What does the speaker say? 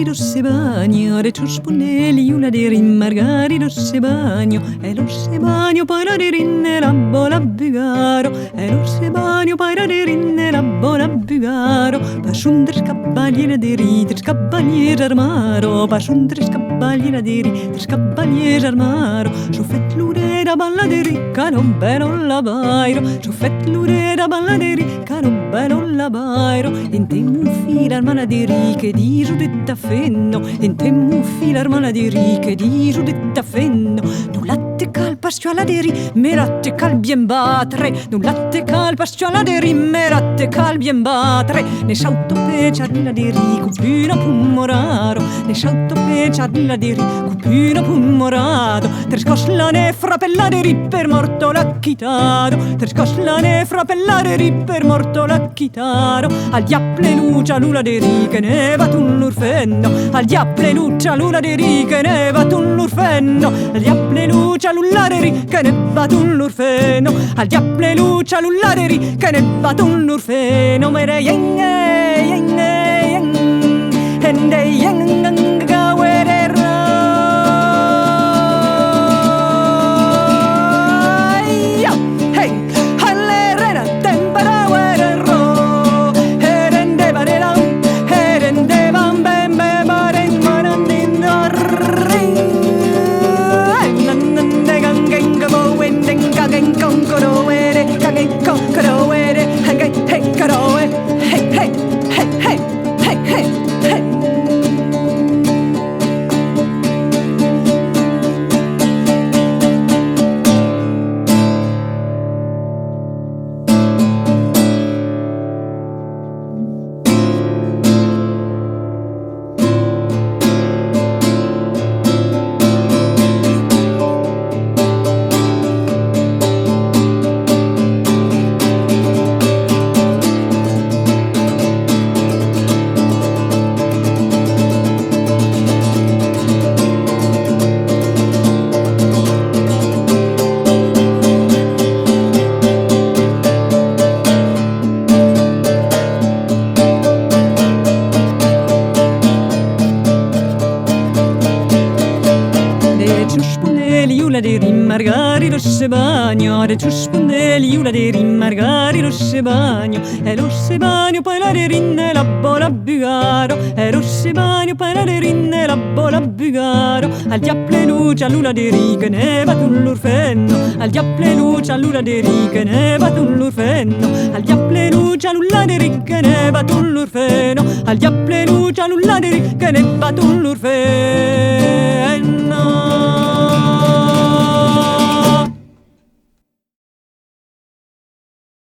Margarido se bagno, de ciuspunelli una de rim, Margarido se bagno, e lo se bagno poi la de rinne la bola bugaro, e lo se bagno poi la de rinne la bola bugaro, pasundres cavaliere de ritres cavaliere armaro, pasundres cavaliere de ritres cavaliere armaro, su fet lure da balla de ricano bello la bairo, su fet lure da balla de ricano bello la bairo, in temu filar mala de riche di giudetta fenno, in temu filar mala de riche di giudetta fenno, nu latte cal pastiola de ri, meratte cal bien batre, nu latte cal pastiola de ri, meratte cal bien batre, ne salto peciarilla de ri, cupina pummoraro, ne salto peciarilla de ri, cupina pummorado, trescos la ne frappella de ri per morto la chitado, trescos la ne frappella de ri per morto la chitado, al diaple lucia luna de ri che ne va tu l'urfenno, al diaple lucia luna de ri che ne va tu l'urfenno, al diaple lucia luna de ri che ne va tu l'urfenno, al diaple lucia luna de ri che ne va tu l'urfenno, mere yenge yenge yenge ende yenge gawere ra hey alle rena tempera were ro herende barela herende bambe bare manandin ring nanande gangenga bo wending gagen konkoro were gagen konkoro were hey hey karo hey hey hey hey hey hey hey de rim, Margarido se bagno, de ciuspunelli una de rim, Margarido se bagno, e lo se bagno poi la de rinne la bola bugaro, e lo se bagno poi la de rinne la bola bugaro, al diaple lucia luna de ri che ne va tu l'urfenno, al diaple lucia luna de ri che ne va tu l'urfenno, al diaple lucia luna de ri che ne va tu l'urfenno, al diaple lucia luna de ri che ne va tu l'urfenno.